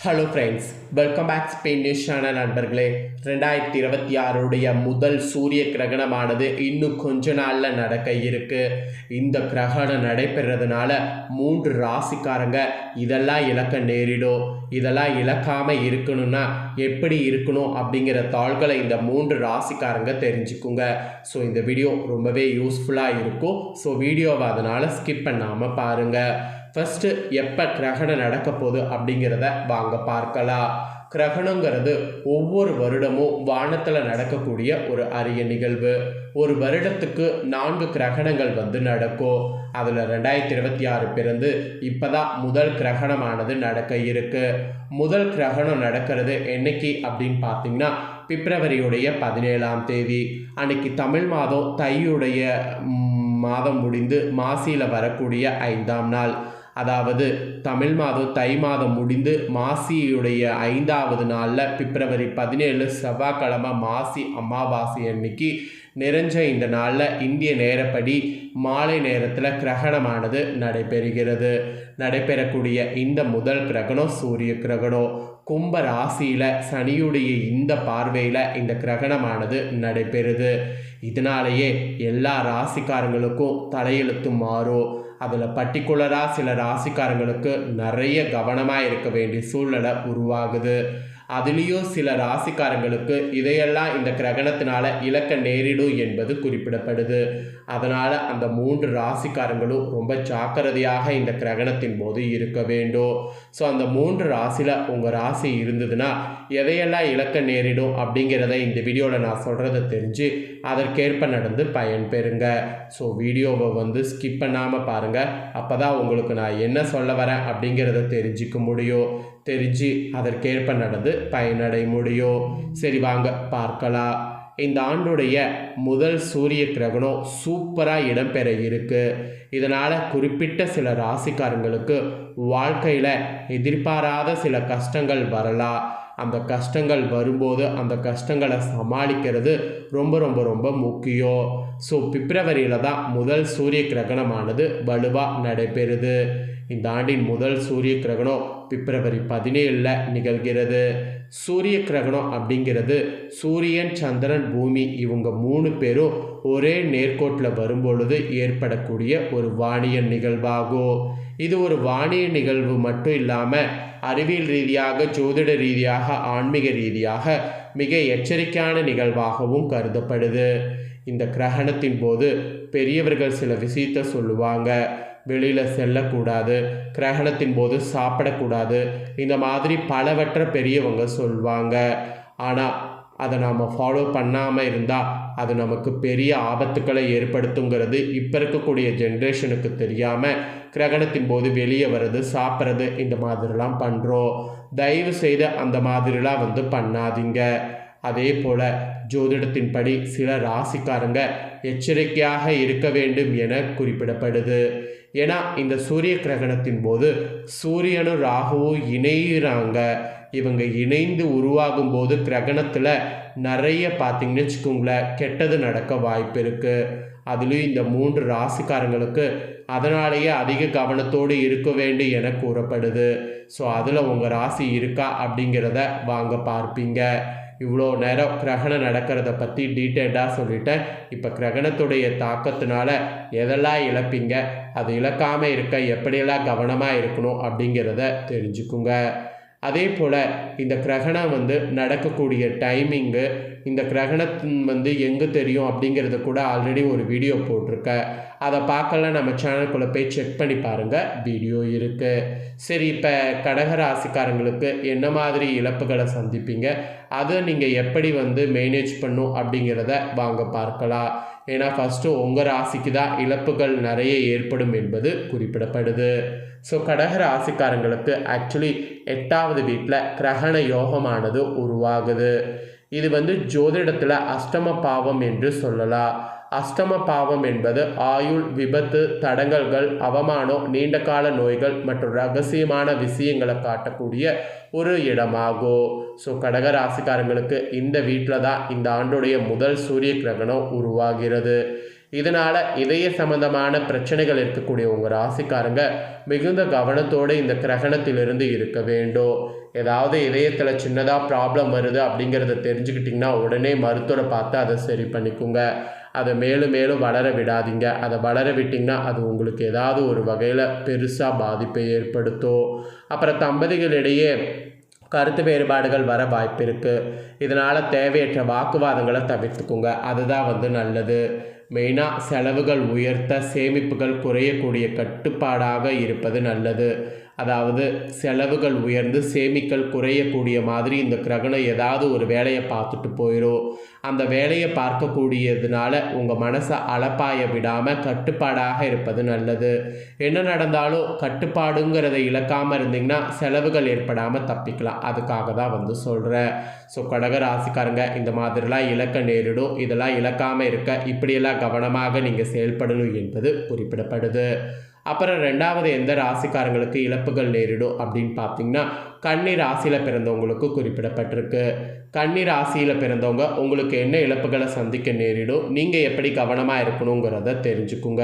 Hello friends, welcome back Spain news channel நண்பர்களே. 2026 முதல் சூரிய கிரகணமானது இன்னும் கொஞ்ச நாளில் நடக்க இருக்கு. இந்த கிரகணம் நடைபெறதுனால 3 ராசிக்காரங்க இதெல்லாம் இழக்க நேரிடும். இதெல்லாம் இழக்காமல் இருக்கணும்னா எப்படி இருக்கணும் அப்படிங்கிற தாள்களை இந்த 3 ராசிக்காரங்க தெரிஞ்சுக்குங்க. ஸோ இந்த வீடியோ ரொம்பவே யூஸ்ஃபுல்லாக இருக்கும். ஸோ வீடியோவை அதனால் ஸ்கிப் பண்ணாமல் பாருங்கள். ஃபஸ்ட்டு எப்போ கிரகணம் நடக்க போகுது அப்படிங்கிறத வாங்க பார்க்கலாம். கிரகணங்கிறது ஒவ்வொரு வருடமும் வானத்தில் நடக்கக்கூடிய ஒரு அரிய நிகழ்வு. ஒரு வருடத்துக்கு 4 கிரகணங்கள் நடக்கும். அதில் 2026 பிறந்து இப்போ தான் முதல் கிரகணமானது நடக்க இருக்கு. முதல் கிரகணம் நடக்கிறது என்னைக்கு அப்படின்னு பார்த்தீங்கன்னா பிப்ரவரியுடைய 17ஆம் தேதி. அன்னைக்கு தமிழ் மாதம் தையுடைய மாதம் முடிந்து மாசியில் வரக்கூடிய 5ஆம் நாள். அதாவது தமிழ் மாதம் தை மாதம் முடிந்து மாசியுடைய 5ஆவது நாளில் பிப்ரவரி 17 செவ்வாய்க்கிழமை மாசி அமாவாசை அன்னைக்கு நிறைஞ்ச இந்த நாளில் இந்திய நேரப்படி மாலை நேரத்தில் கிரகணமானது நடைபெறக்கூடிய இந்த முதல் கிரகணம் சூரிய கிரகணம். கும்ப ராசியில் சனியுடைய இந்த பார்வையில் இந்த கிரகணமானது நடைபெறுது. இதனாலேயே எல்லா ராசிக்காரங்களுக்கும் தலையெழுத்து மாறும். அதில் பர்டிகுலராக சில ராசிக்காரங்களுக்கு நிறைய கவனமாக இருக்க வேண்டிய சூழ்நிலை உருவாகுது. அதுலேயும் சில ராசிக்காரங்களுக்கு இதையெல்லாம் இந்த கிரகணத்தினால இழக்க நேரிடும் என்பது குறிப்பிடப்படுது. அதனால் அந்த 3 ராசிக்காரங்களும் ரொம்ப ஜாக்கிரதையாக இந்த கிரகணத்தின் போது இருக்க வேண்டும். ஸோ அந்த 3 ராசியில் உங்கள் ராசி இருந்ததுன்னா எதையெல்லாம் இழக்க நேரிடும் அப்படிங்கிறத இந்த வீடியோவில் நான் சொல்கிறத தெரிஞ்சு அதற்கேற்ப நடந்து பயன்பெறுங்க. ஸோ வீடியோவை ஸ்கிப் பண்ணாமல் பாருங்கள். அப்போ தான் உங்களுக்கு நான் என்ன சொல்ல வரேன் அப்படிங்கிறத தெரிஞ்சிக்க முடியும். தெரிஞ்சு அதற்கேற்ப நடந்து பயனடைய முடியும். சரி, வாங்க பார்க்கலாம். இந்த ஆண்டுடைய முதல் சூரிய கிரகணம் சூப்பராக இடம்பெற இருக்கு. இதனால் குறிப்பிட்ட சில ராசிக்காரங்களுக்கு வாழ்க்கையில் எதிர்பாராத சில கஷ்டங்கள் வரலாம். அந்த கஷ்டங்கள் வரும்போது அந்த கஷ்டங்களை சமாளிக்கிறது ரொம்ப ரொம்ப ரொம்ப முக்கியம். ஸோ பிப்ரவரியில் தான் முதல் சூரிய கிரகணமானது வலுவாக நடைபெறுது. இந்த ஆண்டின் முதல் சூரிய கிரகணம் பிப்ரவரி 17 நிகழ்கிறது. சூரிய கிரகணம் அப்படிங்கிறது சூரியன், சந்திரன், பூமி இவங்க 3 பேரும் ஒரே நேர்கோட்டில் வரும்பொழுது ஏற்படக்கூடிய ஒரு வானியல் நிகழ்வாகும். இது ஒரு வானியல் நிகழ்வு மட்டும் இல்லாமல் அறிவியல் ரீதியாக, ஜோதிட ரீதியாக, ஆன்மீக ரீதியாக மிக எச்சரிக்கையான நிகழ்வாகவும் கருதப்படுது. இந்த கிரகணத்தின் போது பெரியவர்கள் சில விஷயத்தை சொல்லுவாங்க. வெளியில் செல்லக்கூடாது, கிரகணத்தின் போது சாப்பிடக்கூடாது, இந்த மாதிரி பலவற்றை பெரியவங்க சொல்லுவாங்க. ஆனால் அதை நாம் ஃபாலோ பண்ணாமல் இருந்தால் அது நமக்கு பெரிய ஆபத்துக்களை ஏற்படுத்துங்கிறது இப்போ இருக்கக்கூடிய ஜென்ரேஷனுக்கு தெரியாமல் கிரகணத்தின் போது வெளியே வர்றது, சாப்பிட்றது இந்த மாதிரிலாம் பண்ணுறோம். தயவு செய்து அந்த மாதிரிலாம் பண்ணாதீங்க. அதே போல் ஜோதிடத்தின்படி சில ராசிக்காரங்க எச்சரிக்கையாக இருக்க வேண்டும் என குறிப்பிடப்படுது. ஏன்னா இந்த சூரிய கிரகணத்தின் போது சூரியனும் ராகுவும் இணைகிறாங்க. இவங்க இணைந்து உருவாகும் போது கிரகணத்தில் நிறைய பார்த்திங்கன்னு வச்சுக்கோங்களேன் கெட்டது நடக்க வாய்ப்பு இருக்குது. அதுலேயும் இந்த 3 ராசிக்காரங்களுக்கு அதனாலேயே அதிக கவனத்தோடு இருக்க வேண்டும் என கூறப்படுது. ஸோ அதில் உங்கள் ராசி இருக்கா அப்படிங்கிறத வாங்க பார்ப்பீங்க. இவ்வளோ நேரம் கிரகணம் நடக்கிறத பற்றி டீட்டெயில்டாக சொல்லிட்டேன். இப்போ கிரகணத்துடைய தாக்கத்தினால எதெல்லாம் இழப்பீங்க, அது இழக்காமல் இருக்க எப்படியெல்லாம் கவனமாக இருக்கணும் அப்படிங்கிறத தெரிஞ்சுக்குங்க. அதே போல் இந்த கிரகணம் நடக்கக்கூடிய டைமிங்கு, இந்த கிரகணத்தின் எங்கே தெரியும் அப்படிங்கிறத கூட ஆல்ரெடி ஒரு வீடியோ போட்டிருக்கேன். அதை பார்க்கலாம், நம்ம சேனலுக்குள்ளே போய் செக் பண்ணி பாருங்கள், வீடியோ இருக்குது. சரி, இப்போ கடகராசிக்காரங்களுக்கு என்ன மாதிரி இழப்புகளை சந்திப்பீங்க, அதை நீங்கள் எப்படி மேனேஜ் பண்ணும் அப்படிங்கிறத வாங்க பார்க்கலாம். ஏன்னா ஃபஸ்ட்டு உங்கள் ராசிக்கு தான் இழப்புகள் நிறைய ஏற்படும் என்பது குறிப்பிடப்படுது. ஸோ கடக ராசிக்காரங்களுக்கு ஆக்சுவலி 8வது வீட்டில் கிரகண யோகமானது உருவாகுது. இது ஜோதிடத்தில் அஷ்டம பாவம் என்று சொல்லலாம். அஷ்டம பாவம் என்பது ஆயுள், விபத்து, தடங்கல்கள், அவமானம், நீண்டகால நோய்கள் மற்றும் ரகசியமான விஷயங்களை காட்டக்கூடிய ஒரு இடமாகும். ஸோ கடகராசிக்காரங்களுக்கு இந்த வீட்டில் தான் இந்த ஆண்டுடைய முதல் சூரிய கிரகணம் உருவாகிறது. இதனால் இதய சம்பந்தமான பிரச்சனைகள் இருக்கக்கூடிய உங்கள் ராசிக்காரங்க மிகுந்த கவனத்தோடு இந்த கிரகணத்திலிருந்து இருக்க வேண்டும். ஏதாவது இதயத்தில் சின்னதாக ப்ராப்ளம் வருது அப்படிங்கிறத தெரிஞ்சுக்கிட்டிங்கன்னா உடனே மருத்துவரை பார்த்து அதை சரி பண்ணிக்கோங்க. அதை மேலும் மேலும் வளர விடாதீங்க. அதை வளர விட்டிங்கன்னா அது உங்களுக்கு ஏதாவது ஒரு வகையில் பெருசாக பாதிப்பை ஏற்படுத்தும். அப்புறம் தம்பதிகளிடையே கருத்து வேறுபாடுகள் வர வாய்ப்பு இருக்குது. இதனால் தேவையற்ற வாக்குவாதங்களை தவிர்த்துக்குங்க. அதுதான் நல்லது. மெயினாக செலவுகள் உயர்த்த சேமிப்புகள் குறையக்கூடிய கட்டுப்பாடாக இருப்பது நல்லது. அதாவது செலவுகள் உயர்ந்து சேமிக்கல் குறையக்கூடிய மாதிரி இந்த கிரகணம் ஏதாவது ஒரு வேலையை பார்த்துட்டு போயிடும். அந்த வேலையை பார்க்கக்கூடியதுனால உங்கள் மனசை அலப்பாய விடாமல் கட்டுப்பாடாக இருப்பது நல்லது. என்ன நடந்தாலும் கட்டுப்பாடுங்கிறத இழக்காமல் இருந்தீங்கன்னா செலவுகள் ஏற்படாமல் தப்பிக்கலாம். அதுக்காக தான் சொல்கிறேன். ஸோ கடக ராசிக்காரங்க இந்த மாதிரிலாம் இழக்க நேரிடும். இதெல்லாம் இழக்காமல் இருக்க இப்படியெல்லாம் கவனமாக நீங்கள் செயல்படணும் என்பது குறிப்பிடப்படுது. அப்புறம் ரெண்டாவது எந்த ராசிக்காரங்களுக்கு இழப்புகள் நேரிடும் அப்படின்னு பார்த்தீங்கன்னா கன்னி ராசியில் பிறந்தவங்களுக்கு குறிப்பிடப்பட்டிருக்கு. கன்னி ராசியில் பிறந்தவங்க உங்களுக்கு என்ன இழப்புகளை சந்திக்க நேரிடும், நீங்கள் எப்படி கவனமாக இருக்கணுங்கிறத தெரிஞ்சுக்குங்க.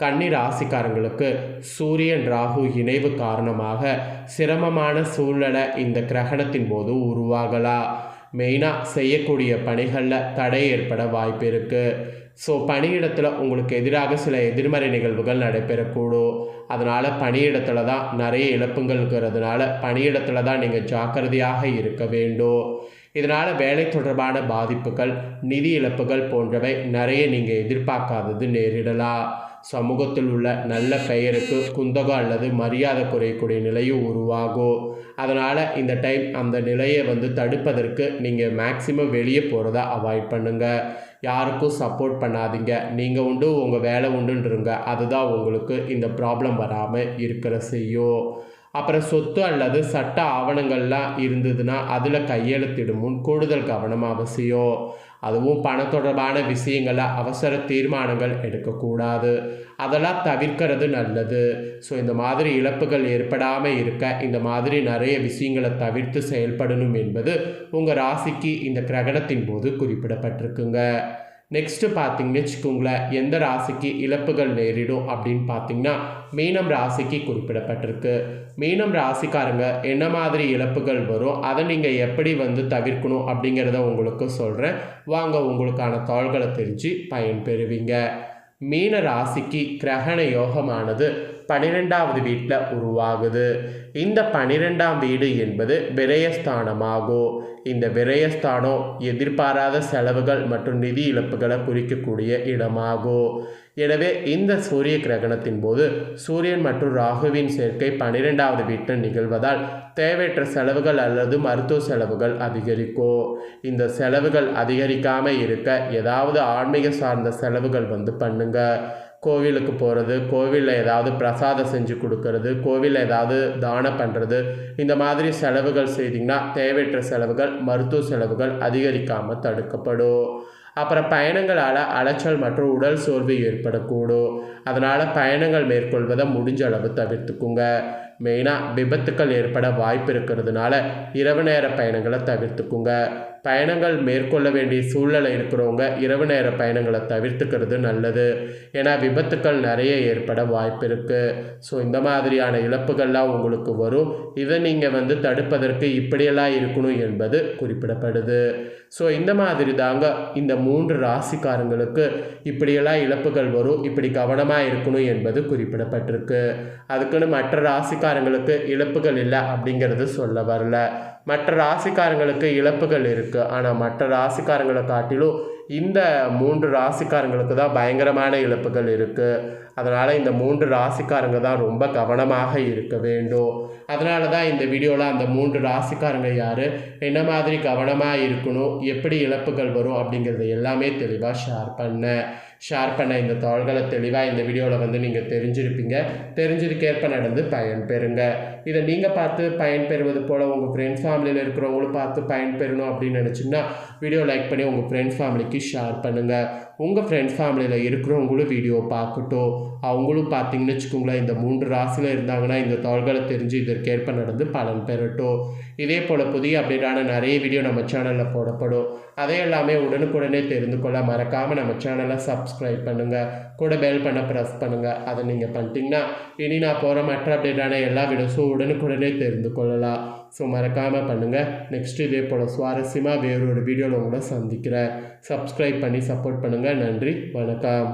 கன்னி ராசிக்காரங்களுக்கு சூரியன் ராகு இணைவு காரணமாக சிரமமான சூழ்நிலை இந்த கிரகணத்தின் போது உருவாகலாம். மெயினாக செய்யக்கூடிய பணிகளில் தடை ஏற்பட வாய்ப்பு இருக்குது. ஸோ பணியிடத்தில் உங்களுக்கு எதிராக சில எதிர்மறை நிகழ்வுகள் நடைபெறக்கூடும். அதனால் பணியிடத்தில் தான் நிறைய இழப்புங்கள்ங்கிறதுனால பணியிடத்தில் தான் நீங்கள் ஜாக்கிரதையாக இருக்க வேண்டும். இதனால் வேலை தொடர்பான பாதிப்புகள், நிதி இழப்புகள் போன்றவை நிறைய நீங்கள் எதிர்பார்க்காதது நேரிடலாம். சமூகத்தில் உள்ள நல்ல பெயருக்கு குந்தகம் அல்லது மரியாதை குறையக்கூடிய நிலையும் உருவாகும். அதனால் இந்த டைம் அந்த நிலையை தடுப்பதற்கு நீங்கள் மேக்சிமம் வெளியே போகிறத அவாய்ட் பண்ணுங்கள். யாருக்கும் சப்போர்ட் பண்ணாதீங்க. நீங்கள் உண்டு உங்கள் வேலை உண்டுன்றங்க. அதுதான் உங்களுக்கு இந்த ப்ராப்ளம் வராமல் இருக்கிற செய்யும். அப்புறம் சொத்து அல்லது சட்ட ஆவணங்கள்லாம் இருந்ததுன்னா அதில் கையெழுத்திடும் முன் கூடுதல் கவனம் அவசியம். அதுவும் பண தொடர்பான விஷயங்களில் அவசர தீர்மானங்கள் எடுக்கக்கூடாது. அதெல்லாம் தவிர்க்கிறது நல்லது. ஸோ இந்த மாதிரி இழப்புகள் ஏற்படாமல் இருக்க இந்த மாதிரி நிறைய விஷயங்களை தவிர்த்து செயல்படணும் என்பது உங்கள் ராசிக்கு இந்த கிரகணத்தின் போது குறிப்பிடப்பட்டிருக்குங்க. நெக்ஸ்ட்டு பார்த்தீங்கன்னு வச்சுக்கோங்களேன், எந்த ராசிக்கு இழப்புகள் நேரிடும் அப்படின்னு பார்த்தீங்கன்னா மீனம் ராசிக்கு குறிப்பிடப்பட்டிருக்கு. மீனம் ராசிக்காரங்க என்ன மாதிரி இழப்புகள் வரும், அதை நீங்கள் எப்படி தவிர்க்கணும் அப்படிங்கிறத உங்களுக்கு சொல்கிறேன். வாங்க உங்களுக்கான தாள்களை தெரிஞ்சு பயன்பெறுவீங்க. மீன ராசிக்கு கிரகண யோகமானது 12வது வீட்டில் உருவாகுது. இந்த 12ஆம் வீடு என்பது விரயஸ்தானமாகும். இந்த விரயஸ்தானம் எதிர்பாராத செலவுகள் மற்றும் நிதி இழப்புகளை குறிக்கக்கூடிய இடமாகும். எனவே இந்த சூரிய கிரகணத்தின் போது சூரியன் மற்றும் ராகுவின் சேர்க்கை 12வது வீட்டில் நிகழ்வதால் தேவையற்ற செலவுகள் அல்லது மருத்துவ செலவுகள் அதிகரிக்கும். இந்த செலவுகள் அதிகரிக்காமல் இருக்க ஏதாவது ஆன்மீக சார்ந்த செலவுகள் பண்ணுங்க. கோவிலுக்கு போகிறது, கோவிலில் ஏதாவது பிரசாதம் செஞ்சு கொடுக்கறது, கோவிலில் ஏதாவது தானம் பண்ணுறது, இந்த மாதிரி செலவுகள் செய்திங்கன்னா தேவையற்ற செலவுகள், மருத்துவ செலவுகள் அதிகரிக்காமல் தடுக்கப்படும். அப்புறம் பயணங்களால் அலைச்சல் மற்றும் உடல் சோர்வு ஏற்படக்கூடும். அதனால் பயணங்கள் மேற்கொள்வதை முடிஞ்ச அளவு தவிர்த்துக்குங்க. மெயினாக விபத்துக்கள் ஏற்பட வாய்ப்பு இருக்கிறதுனால இரவு நேர பயணங்களை தவிர்த்துக்குங்க. பயணங்கள் மேற்கொள்ள வேண்டிய சூழ்நிலை இருக்கிறவங்க இரவு நேர பயணங்களை தவிர்த்துக்கிறது நல்லது. ஏன்னா விபத்துக்கள் நிறைய ஏற்பட வாய்ப்பு இருக்குது. ஸோ இந்த மாதிரியான இழப்புகள்லாம் உங்களுக்கு வரும். இதை நீங்கள் தடுப்பதற்கு இப்படியெல்லாம் இருக்கணும் என்பது குறிப்பிடப்படுது. ஸோ இந்த மாதிரி தாங்க இந்த 3 ராசிக்காரங்களுக்கு இப்படியெல்லாம் இழப்புகள் வரும், இப்படி கவனமாக இருக்கணும் என்பது குறிப்பிடப்பட்டிருக்கு. அதுக்குன்னு மற்ற ராசிக்காரங்களுக்கு இழப்புகள் இல்லை அப்படிங்கிறது சொல்ல வரல. மற்ற ராசிக்காரங்களுக்கு இழப்புகள் இருக்குது. ஆனால் மற்ற ராசிக்காரங்களை காட்டிலும் இந்த 3 ராசிக்காரங்களுக்கு தான் பயங்கரமான இழப்புகள் இருக்குது. அதனால் இந்த 3 ராசிக்காரங்க தான் ரொம்ப கவனமாக இருக்க வேண்டும். அதனால தான் இந்த வீடியோவில் அந்த 3 ராசிக்காரங்க யார், என்ன மாதிரி கவனமாக இருக்கணும், எப்படி இழப்புகள் வரும் அப்படிங்கிறத எல்லாமே தெளிவாக ஷேர் பண்ண இந்த தாள்களை தெளிவாக இந்த வீடியோவில் நீங்கள் தெரிஞ்சிருப்பீங்க. தெரிஞ்சதுக்கேற்ப நடந்து பயன்பெறுங்க. இதை நீங்கள் பார்த்து பயன்பெறுவது போல் உங்கள் ஃப்ரெண்ட்ஸ் ஃபேமிலியில் இருக்கிறவங்களும் பார்த்து பயன்பெறணும் அப்படின்னு நினச்சிங்கன்னா வீடியோ லைக் பண்ணி உங்கள் ஃப்ரெண்ட்ஸ் ஃபேமிலிக்கு ஷேர் பண்ணுங்கள். உங்கள் ஃப்ரெண்ட்ஸ் ஃபேமிலியில் இருக்கிறவங்களும் வீடியோ பார்க்கட்டும். அவங்களும் பார்த்தீங்கன்னு வச்சுக்கோங்களேன், இந்த 3 ராசியில் இருந்தாங்கன்னா இந்த தாள்களை தெரிஞ்சு இதற்கேற்ப நடந்து பலன் பெறட்டும். இதே போல் புதிய அப்டேட்டான நிறைய வீடியோ நம்ம சேனலில் போடப்படும். அதே எல்லாமே உடனுக்குடனே தெரிந்து கொள்ள மறக்காமல் நம்ம சேனலை சப்ஸ்கிரைப் பண்ணுங்கள். கூட பெல் பண்ண ப்ரெஸ் பண்ணுங்கள். அதை நீங்கள் பண்ணிட்டீங்கன்னா இனி நான் போகிற மற்ற அப்டேட்டான எல்லா வீடியோஸும் உடனுக்குடனே தெரிந்து கொள்ளலாம். ஸோ மறக்காமல் பண்ணுங்கள். நெக்ஸ்ட்டு இதே போல் சுவாரஸ்யமாக வேறொரு வீடியோவில் உங்களை சந்திக்கிறேன். சப்ஸ்கிரைப் பண்ணி சப்போர்ட் பண்ணுங்கள். நன்றி, வணக்கம்.